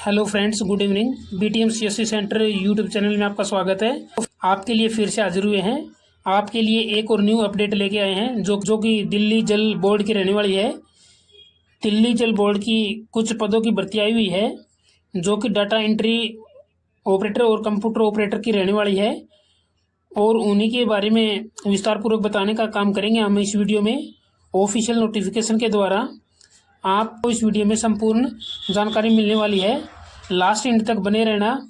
Hello friends, good evening. BTM CSC centre YouTube channel में आपका स्वागत है। आपके लिए फिर से हाजिर हुए हैं। आपके लिए एक और न्यू अपडेट लेके आए हैं जो कि दिल्ली जल बोर्ड की रहने वाली है। दिल्ली जल बोर्ड की कुछ पदों की भर्ती आई हुई है जो कि डाटा एंट्री ऑपरेटर और कंप्यूटर ऑपरेटर की रहने वाली है, और उन्हीं के बारे में विस्तार पूर्वक बताने का काम करेंगे हम इस वीडियो में। ऑफिशियल नोटिफिकेशन के द्वारा आपको इस वीडियो में संपूर्ण जानकारी मिलने वाली है। लास्ट एंड तक बने रहना।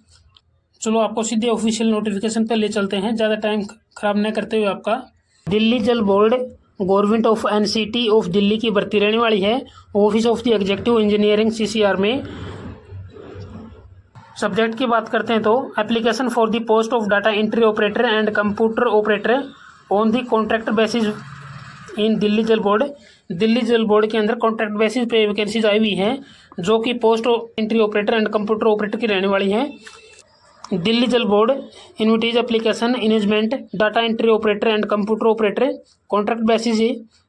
चलो आपको सीधे ऑफिशियल नोटिफिकेशन पर ले चलते हैं, ज़्यादा टाइम खराब न करते हुए। आपका Delhi Jal Board government of NCT of Delhi की भर्ती रहने वाली है। Office of the executive engineering CCR में। सब्जेक्ट की बात करते हैं तो application for the post of data entry operator and computer operator on the contract basis in Delhi Jal Board. Delhi Jal Board के अंदर कॉन्ट्रैक्ट बेसिस पे वैकेंसीज आई हुई हैं जो कि post entry operator and computer operator की रहने वाली हैं। Delhi Jal Board invites application engagement data entry operator and computer operator contract basis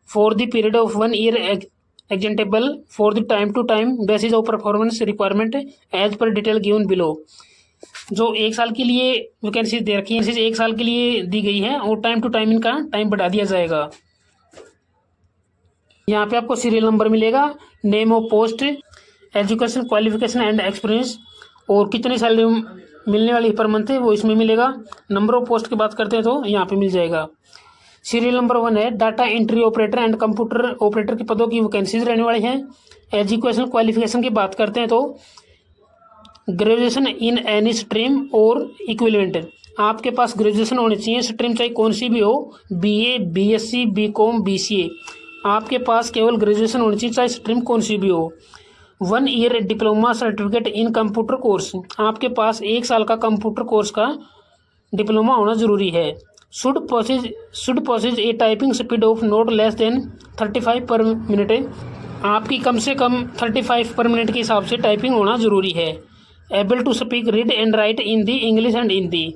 for the period of 1 year extendable for the time to time basis of performance requirement as per detail given below. जो 1 साल के लिए vacancy दे रखी है, 1 साल के लिए दी गई है और टाइम टू टाइम इनका टाइम बढ़ा दिया जाएगा। यहाँ पे आपको सीरियल नंबर मिलेगा, name of post, education qualification and experience, और कितनी सैलरी मिलने वाली पर मंथ है वो इसमें मिलेगा। नंबर ऑफ पोस्ट की बात करते हैं तो यहाँ पे मिल जाएगा। सीरियल नंबर 1 है data entry operator and computer operator के पदों की वैकेंसीज रहने वाली हैं। एजुकेशन क्वालिफिकेशन की बात करते हैं तो ग्रेजुएशन इन एनी स्ट्रीम और इक्विवेलेंट। आपके पास ग्रेजुएशन होनी चाहिए, स्ट्रीम चाहे कौन सी भी हो, बीए, बीएससी, बीकॉम, बीसीए। आपके पास केवल ग्रेजुएशन होनी चाहिए चाहे स्ट्रीम कौन सी भी हो। 1 year diploma certificate in computer course. आपके पास 1 साल का कंप्यूटर कोर्स का डिप्लोमा होना जरूरी है। Should possess a typing speed of not less than 35 per minute. आपकी कम से कम 35 पर मिनट के हिसाब से टाइपिंग होना जरूरी है। Able to speak read and write in the English and Hindi.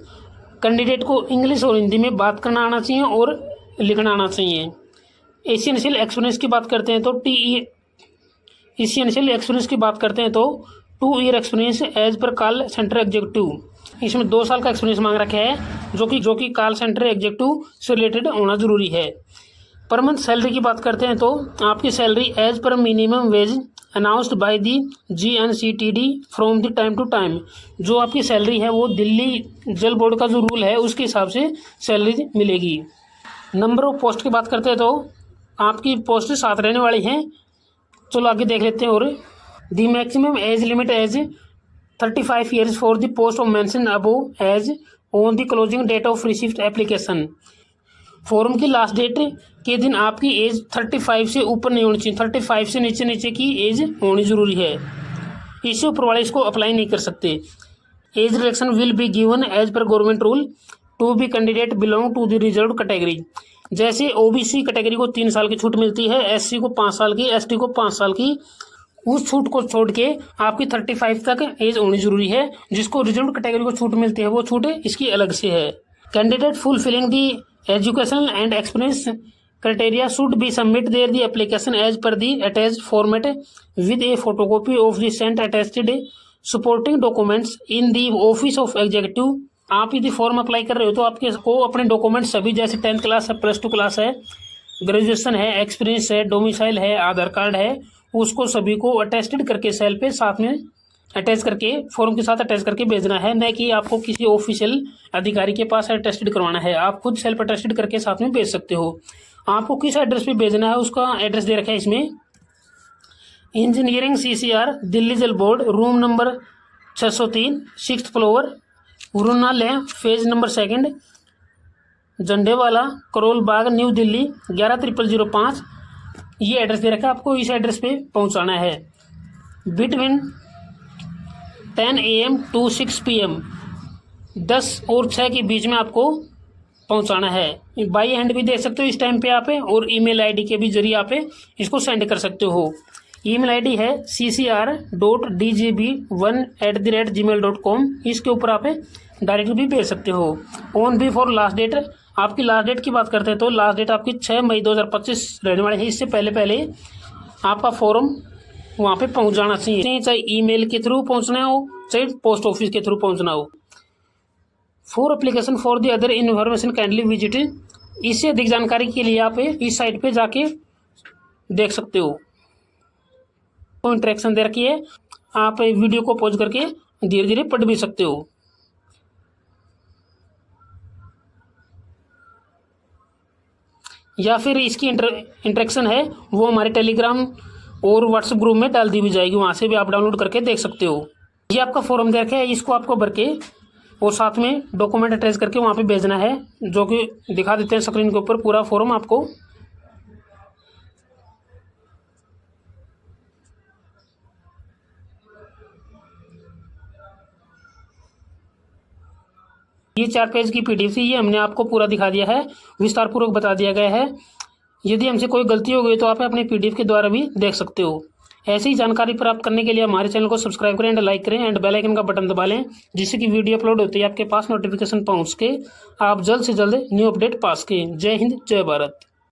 Candidate को इंग्लिश और हिंदी में बात करना आना चाहिए और लिखना आना चाहिए। एसेंशियल एक्सपीरियंस की बात करते हैं तो एसेंशियल एक्सपीरियंस की बात करते हैं तो 2 year experience as per call centre executive. इसमें 2 साल का एक्सपीरियंस मांग रखा है जो कि कॉल सेंटर एग्जीक्यूटिव से रिलेटेड होना जरूरी है। पर मंथ सैलरी की बात करते हैं तो आपकी salary as per minimum wage announced by the GNCTD from the time to time. जो आपकी सैलरी है वो दिल्ली जल बोर्ड का जो रूल है उसके हिसाब से सैलरी मिलेगी। नंबर ऑफ पोस्ट की बात करते हैं तो आपकी पोस्ट 7 रहने वाली हैं। चलो आगे देख लेते हैं। और the maximum age limit as 35 years for the post of mention above as on the closing date of received application. Form की लास्ट डेट के दिन आपकी एज 35 से ऊपर नहीं होनी चाहिए, 35 से नीचे की एज होनी जरूरी है। इससे ऊपर वाले इसको अप्लाई नहीं कर सकते। Age relaxation will be given as per government rule to be candidate belong to the reserve category. जैसे ओबीसी कैटेगरी को 3 साल की छूट मिलती है, एससी को 5 साल की, एसटी को 5 साल की, उस छूट को छोड़ के आपकी 35 तक एज होनी जरूरी है। जिसको रिजर्व कैटेगरी को छूट मिलती है वो छूट इसकी अलग से है। Candidate fulfilling the educational and experience criteria should be submit their the application as per the attached format with a photocopy of the सेंट attested supporting documents in the office of executive. आप यदि form apply कर रहे हो तो आपके को अपने डॉक्यूमेंट सभी, जैसे 10th क्लास है, +2 क्लास है, ग्रेजुएशन है, एक्सपीरियंस है, डोमिसाइल है, आधार कार्ड है, उसको सभी को अटेस्टेड करके सेल पे साथ में अटैच करके फॉर्म के साथ अटैच करके भेजना है। न कि आपको किसी ऑफिशियल अधिकारी के पास अटेस्टेड करवाना है। आप खुद सेल्फ अटेस्टेड करके साथ में भेज सकते हो। आपको किस एड्रेस पे भेजना है उसका एड्रेस दे रखा है इसमें। Engineering CCR Delhi Jal Board, room number 603, 6th floor, उरुनाल है, phase number 2, Jhandewala, Karol Bagh, New Delhi 110005। ये एड्रेस दे रखा है। आपको इस एड्रेस पे पहुंचाना है बिटवीन 10 AM to 6 PM, 10 और 6 के बीच में आपको पहुंचाना है। बाई हैंड भी दे सकते हो इस टाइम पे आप, और ईमेल आईडी के भी जरिए आप इसको सेंड कर सकते हो। ईमेल आईडी है ccr.dgb1@gmail.com। इसके ऊपर आप डायरेक्ट भी भेज सकते हो। ऑन बिफोर लास्ट डेट, आपकी लास्ट डेट की बात करते हैं तो लास्ट डेट आपकी 6 मई 2025 रहने वाली है। इससे पहले आपका फॉर्म वहाँ पे पहुँच जाना चाहिए, चाहे ईमेल के थ्रू पहुँचना हो चाहे पोस्ट ऑफिस के थ्रू पहुँचना हो। For application for the other information kindly visit, इससे अधिक जानकारी के लिए आप इस साइट पे जाके देख सकते हो। तो इंटरेक्शन दे रखी है, आप वीडियो को पॉज करके धीरे धीरे पढ़ भी सकते हो। या फिर इसकी इंटरेक्शन है वो हमारे टेलीग्राम और व्हाट्सएप ग्रुप में डाल दी भी जाएगी, वहाँ से भी आप डाउनलोड करके देख सकते हो। ये आपका फॉर्म दे रखा है, इसको आपको भर के और साथ में डॉक्यूमेंट अटैच करके वहाँ पे भेजना है, जो कि दिखा देते हैं स्क्रीन के ऊपर पूरा फॉर्म आपको। ये 4 पेज की पीडीएफ थी, ये हमने आपको पूरा दिखा दिया है, विस्तार पूर्वक बता दिया गया है। यदि हमसे कोई गलती हो गई तो आप अपने पीडीएफ के द्वारा भी देख सकते हो। ऐसी ही जानकारी प्राप्त करने के लिए हमारे चैनल को सब्सक्राइब करें एंड लाइक करें एंड बेल आइकन का बटन दबा लें, जिससे कि वीडियो अपलोड होते ही आपके पास नोटिफिकेशन पहुंच के आप जल्द से जल्द न्यू अपडेट पा सकें। जय हिंद, जय भारत।